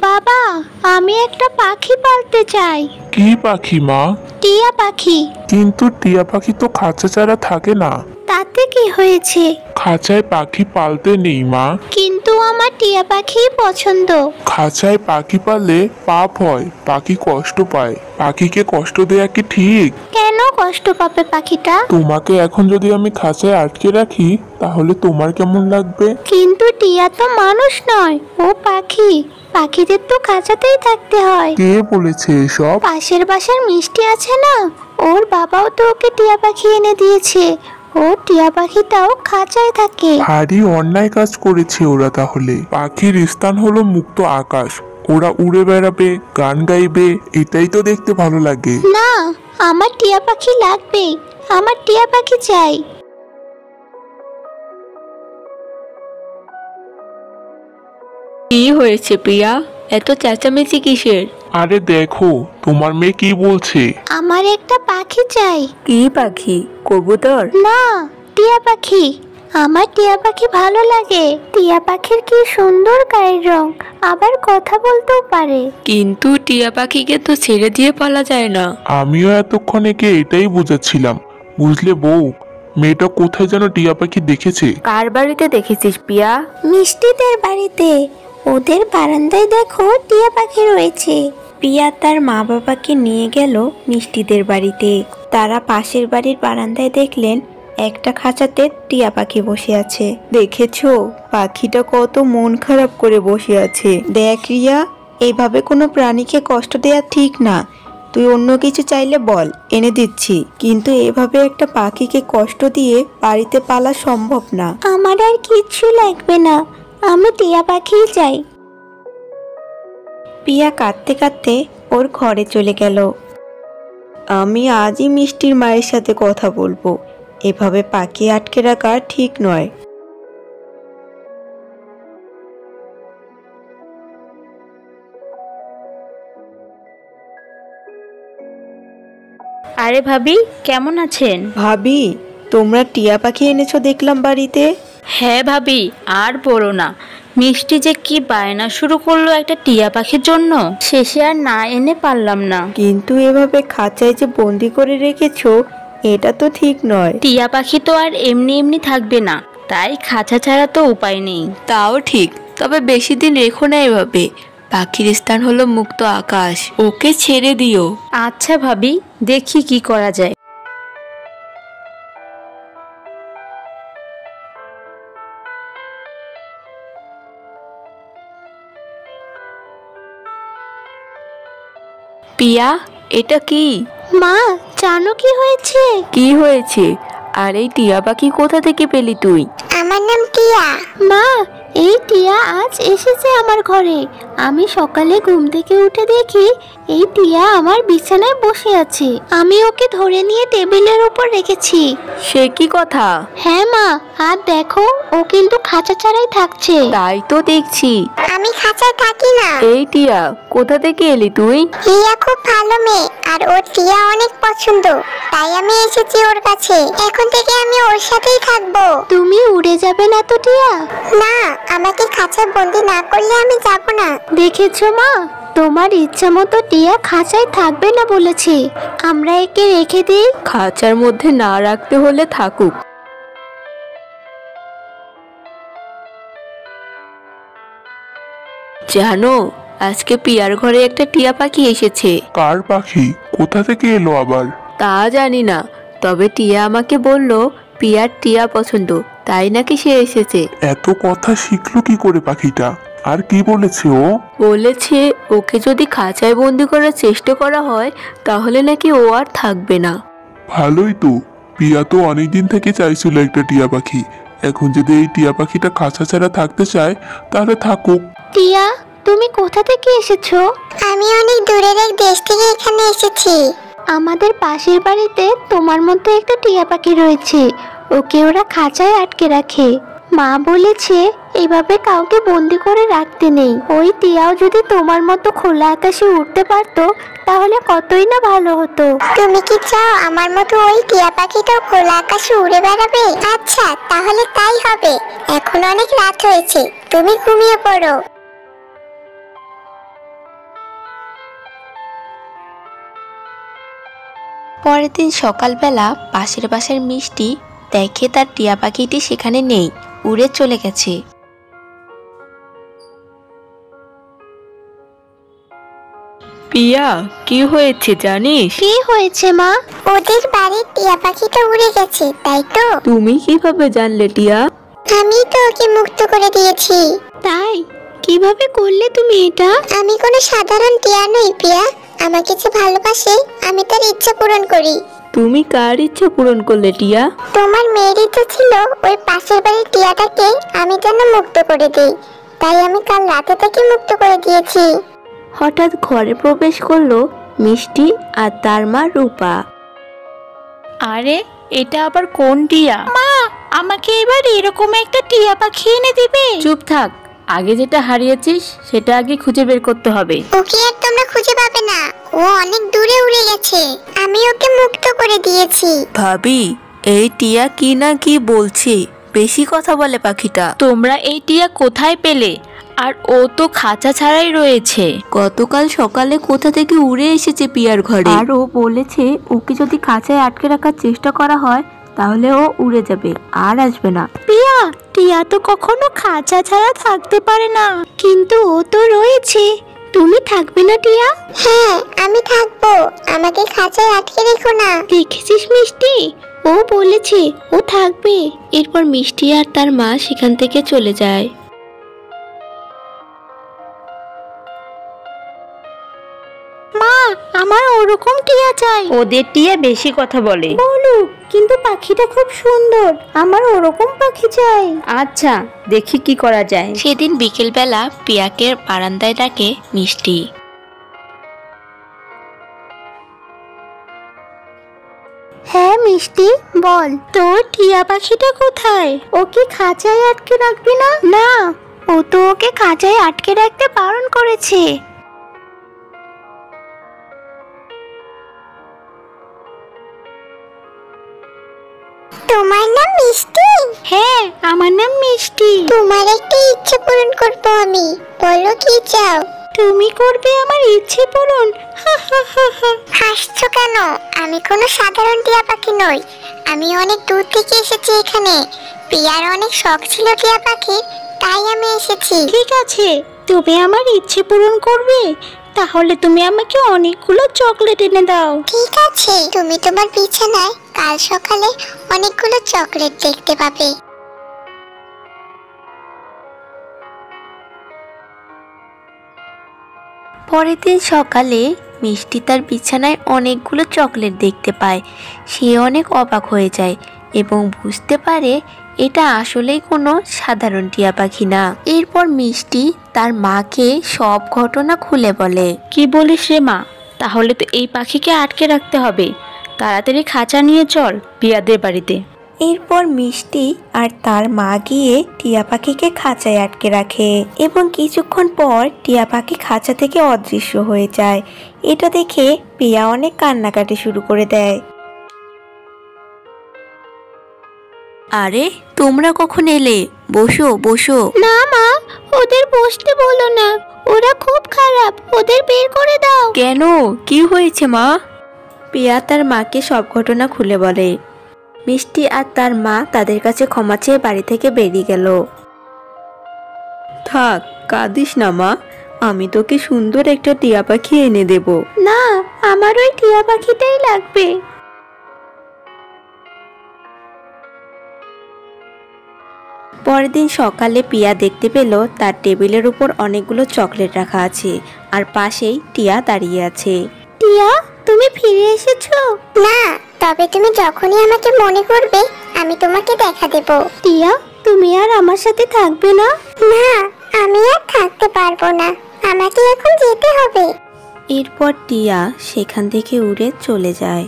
বাবা, আমি একটা পাখি পালতে চাই। কি পাখি মা? টিয়া পাখি। কিন্তু টিয়া পাখি তো খাঁচা ছাড়া থাকে না। তাতে কি হয়েছে? খাঁচায় পাখি পালতে নেই মা। কিন্তু আমার টিয়া পাখি পছন্দ। খাঁচায় পাখি পাললে পাপ হয়, পাখি কষ্ট পায়। পাখিকে কষ্ট দেয়া কি ঠিক? কেন কষ্ট পাবে পাখিটা? তোমাকে এখন যদি আমি খাঁচায় আটকে রাখি তাহলে তোমার কেমন লাগবে? কিন্তু টিয়া তো মানুষ নয়, ও পাখি। পাখিদের তো খাঁচাতেই থাকতে হয়। কে বলেছে এসব? পাশের বাসার মিষ্টি আছে না, ওর বাবাও তো ওকে টিয়া পাখি এনে দিয়েছে। ও টিয়া পাখিটাও খাঁচায় থাকে। ভারী অন্যায় কাজ করেছে ওরা। তাহলে পাখির স্থান হলো মুক্ত আকাশ। ওরা উড়ে বেড়াবে, গান গাইবে, এটাই তো দেখতে ভালো লাগে। না, আমার টিয়া পাখি লাগবে। আমার টিয়া পাখি চাই। কি হয়েছে প্রিয়া, এত চেঁচামেচি কিসের? আরে দেখো তোমার মেয়ে কি বলছে। আমার একটা পাখি চাই। কি পাখি? কবুতর? না, টিয়া পাখি। আমার টিয়া পাখি ভালো লাগে। টিয়া পাখির কি সুন্দর গায়ের রং, আবার কথা বলতেও পারে। কিন্তু টিয়া পাখিকে তো ছেড়ে দিয়ে পালা যায় না। আমিও এতক্ষণ একে এটাই বুঝাচ্ছিলাম। বুঝলে বউ, মেয়েটা কোথায় যেন টিয়া পাখি দেখেছে। কার বাড়িতে দেখেছিস প্রিয়া? মিষ্টিদের বাড়িতে। ওদের বারান্দায় দেখো টিয়া পাখি রয়েছে। প্রিয়া তার মা বাবাকে নিয়ে গেল মিষ্টিদের বাড়িতে। তারা পাশের বাড়ির বারান্দায় দেখলেন একটা খাঁচাতে টিয়া পাখি বসে আছে। দেখেছো পাখিটা কত মন খারাপ করে বসে আছে। দেখ রিয়া, এইভাবে কোনো প্রাণীকে কষ্ট দেয়া ঠিক না। তুই অন্য কিছু চাইলে বল, এনে দিচ্ছি, কিন্তু এভাবে একটা পাখিকে কষ্ট দিয়ে বাড়িতে পালা সম্ভব না। আমার আর কিচ্ছু লাগবে না, আমি টিয়া পাখি চাই। প্রিয়া কাঁদতে কাঁদতে ওর ঘরে চলে গেল। আমি আজই মিষ্টির মায়ের সাথে কথা বলবো। এভাবে পাখি আটকে রাখা ঠিক নয়। আরে ভাবি, কেমন আছেন? ভাবি, তোমরা টিয়া পাখি এনেছো দেখলাম বাড়িতে। হ্যাঁ ভাবি, আর বলো না। মিষ্টি যে কি বায়না শুরু করলো একটা টিয়া পাখির জন্য, শেষে আর না এনে পারলাম না। কিন্তু এভাবে খাঁচায় যে বন্দি করে রেখেছো, এটা তো ঠিক নয়। টিয়া পাখি তো আর এমনি এমনি থাকবে না, তাই খাঁচা ছাড়া তো উপায় নেই। তাও ঠিক, তবে বেশি দিন রেখো না এভাবে। পাখির স্থান হলো মুক্ত আকাশ, ওকে ছেড়ে দিও। আচ্ছা ভাবি, দেখি কি করা যায়। প্রিয়া, এটা কি? মা, জানো কি হয়েছে? কি হয়েছে? আর এই টিয়া পাখি কোথা থেকে পেলি তুই? আমার নাম টিয়া। মা, এই টিয়া আজ এসেছে আমার ঘরে। আমি সকালে ঘুম থেকে উঠে দেখি এই টিয়া আমার বিছানায় বসে আছে। আমি ওকে ধরে নিয়ে টেবিলের উপর রেখেছি। সে কি কথা? হ্যাঁ মা, আর দেখো ও কিন্তু খাঁচা ছাড়াই থাকছে। তাই তো দেখছি। আমি খাঁচায় থাকি না। এই টিয়া, কোথা থেকে এলি তুই? টিয়া খুব ভালো মেয়ে, আর ওর টিয়া অনেক পছন্দ, তাই আমি এসেছি ওর কাছে। এখন থেকে আমি ওর সাথেই থাকবো। তুমি উড়ে যাবে না তো টিয়া? না, আমাকে খাঁচায় বন্দি না করলে আমি যাব না। দেখেছো মা, তোমার ইচ্ছা মতো টিয়া খাঁচায় থাকবে না বলেছে। আমরা একে রেখে দিই। খাঁচার মধ্যে না রাখতে হলে থাকুক। জানো, আজকে পিয়ার ঘরে একটা টিয়া পাখি এসেছে। কার পাখি? কোথা থেকে এলো আবার? তা জানি না, তবে টিয়া আমাকে বলল পিয়ার টিয়া পছন্দ, তাই নাকি সে এসেছে। এত কথা শিখলো কি করে পাখিটা? আর কি বলেছে ও? বলেছে ওকে যদি খাঁচায় বন্দি করার চেষ্টা করা হয় তাহলে নাকি ও আর থাকবে না। ভালোই তো, পিয়া তো অনেকদিন থেকে চাইছিল একটা টিয়া পাখি। এখন যদি এই টিয়া পাখিটা খাঁচা ছাড়া থাকতে চায় তাহলে থাকুক। টিয়া, তুমি কোথা থেকে এসেছো? আমি অনেক দূরের এক দেশ থেকে এখানে এসেছি। আমাদের পাশের বাড়িতে তোমার মতো একটা টিয়া পাখি রয়েছে। ওকে ওরা খাঁচায় আটকে রাখে। মা বলেছে এভাবে কাউকে বন্দি করে রাখতে নেই। ওই টিয়াও যদি তোমার মতো খোলা আকাশে উঠতে পারতো তাহলে কতই না ভালো হতো। তুমি কি চাও আমার মতো ওই টিয়া পাখিটাও খোলা আকাশে উড়ে বেড়াবে? আচ্ছা, তাহলে তাই হবে। এখন অনেক রাত হয়েছে, তুমি ঘুমিয়ে পড়ো। পরের দিন সকালবেলা পাশের বাসার মিষ্টি দেখে তার টিয়া পাখিটি সেখানে নেই, উড়ে চলে গেছে। পিয়া, কি হয়েছে জানিস? কি হয়েছে মা? ওদের বাড়ির টিয়া পাখিটা উড়ে গেছে, তাই তো? তুমি কিভাবে জানলে টিয়া? আমি তো ওকে মুক্ত করে দিয়েছি। তাই? কিভাবে করলে তুমি এটা? আমি কোনো সাধারণ টিয়া নই পিয়া। আমাকে যে ভালোবাসে আমি তার ইচ্ছা পূরণ করি। তুমি কার ইচ্ছা পূরণ করলে টিয়া? তোমার মেয়ের ইচ্ছা ছিল ওই পাশের বাড়ির টিয়াটাকে আমি যেন মুক্ত করে দিই, তাই আমি কাল রাতে তাকে মুক্ত করে দিয়েছি। হঠাৎ ঘরে প্রবেশ করলো মিষ্টি আর তার মা রূপা। আরে, এটা আবার কোন টিয়া? মা, আমাকে এবার এরকম একটা টিয়া পাখি এনে দিবে। চুপ থাক, আগে যেটা হারিয়েছিস সেটা আগে খুঁজে বের করতে হবে। ওকে আর তোমরা খুঁজে পাবে না, ও অনেক দূরে উড়ে গেছে। আমি ওকে মুক্ত করে দিয়েছি। ভাবি, এই টিয়া কি না কি বলছে, বেশি কথা বলে পাখিটা। তোমরা এই টিয়া কোথায় পেলে? আর ও তো খাঁচা ছাড়াই রয়েছে। গতকাল সকালে কোথা থেকে উড়ে এসেছে পিয়ার ঘরে। আর ও বলেছে ওকে যদি খাঁচায় আটকে রাখার চেষ্টা করা হয় তাহলে ও উড়ে যাবে আর আসবে না। পিয়া, টিয়া তো কখনো খাঁচা ছাড়া থাকতে পারে না। কিন্তু ও তো রয়েছে। তুমি থাকবে না টিয়া? হ্যাঁ, আমি থাকবো। আমাকে খাঁচায় আটকে রেখো না। দেখেছিস মিষ্টি, ও বলেছে ও থাকবে। এরপর মিষ্টি আর তার মা সেখান থেকে চলে যায়। মা, আমার ওরকম টিয়া চাই। ওদের টিয়া বেশি কথা বলে। বলুক, কিন্তু পাখিটা খুব সুন্দর। আমার ওরকম পাখি চাই। আচ্ছা, দেখি কি করা যায়। সেদিন বিকেলবেলা পিয়াকে বারান্দায় ডাকে মিষ্টি। হ্যাঁ মিষ্টি, বল, তোর টিয়া পাখিটা কোথায়? ওকে খাঁচায় আটকে রাখবি না? না, ও তো ওকে খাঁচায় আটকে রাখতে বারণ করেছে। তোমার নাম মিষ্টি? হ্যাঁ, আমার নাম মিষ্টি। তোমার একটা ইচ্ছে পূরণ করবো আমি। বলো কি চাও? তুমি করবে আমার ইচ্ছে পূরণ? হাসছো কেন? আমি কোনো সাধারণ টিয়া পাখি নই। আমি অনেক দূর থেকে এসেছি এখানে। পিয়ার অনেক শখ ছিল টিয়া পাখির, তাই আমি এসেছি। ঠিক আছে, তুমি আমার ইচ্ছে পূরণ করবে? তাহলে তুমি আমাকে অনেকগুলো চকলেট এনে দাও। ঠিক আছে, তুমি তোমার বিছানায় কাল সকালে অনেকগুলো চকলেট দেখতে পাবে। পরের দিন সকালে মিষ্টি তার বিছানায় অনেকগুলো চকলেট দেখতে পায়। সে অনেক অবাক হয়ে যায় এবং বুঝতে পারে এটা আসলেই কোনো সাধারণ টিয়া পাখি না। এরপর মিষ্টি তার মাকে সব ঘটনা খুলে বলে। কি বলিস রে মা? তাহলে তো এই পাখিকে আটকে রাখতে হবে। তাড়াতাড়ি খাঁচা নিয়ে চল পিয়াদের বাড়িতে। এরপর মিষ্টি আর তার মা গিয়ে টিয়া পাখিকে খাঁচায় আটকে রাখে এবং কিছুক্ষণ পর টিয়া পাখি খাঁচা থেকে অদৃশ্য হয়ে যায়। এটা দেখে পিয়া অনেক কান্নাকাটি শুরু করে দেয়। আরে, তোমরা কখন এলে? বসো বসো। না মা, ওদের বসতে বলো না। ওরা খুব খারাপ, ওদের বের করে দাও। কেন, কি হয়েছে মা? পিয়া তার মাকে সব ঘটনা খুলে বলে। মিষ্টি আর তার মা তাদের কাছে ক্ষমা চেয়ে বাড়ি থেকে বেরিয়ে গেল। থাক, কাঁদিস না মা, আমি তোকে সুন্দর একটা টিয়া পাখি এনে দেব। না, আমার ওই টিয়া পাখিটাই লাগবে। পরের দিন সকালে পিয়া দেখতে পেল তার টেবিলের উপর অনেকগুলো চকলেট রাখা আছে আর পাশেই টিয়া দাঁড়িয়ে আছে। টিয়া, তুমি ফিরে এসেছো? না, তবে তুমি যখনই আমাকে মনে করবে আমি তোমাকে দেখা দেব। টিয়া, তুমি আর আমার সাথে থাকবে না? না, আমি আর থাকতে পারবো না। আমাকে এখন যেতে হবে। এরপর টিয়া সেখান থেকে উড়ে চলে যায়।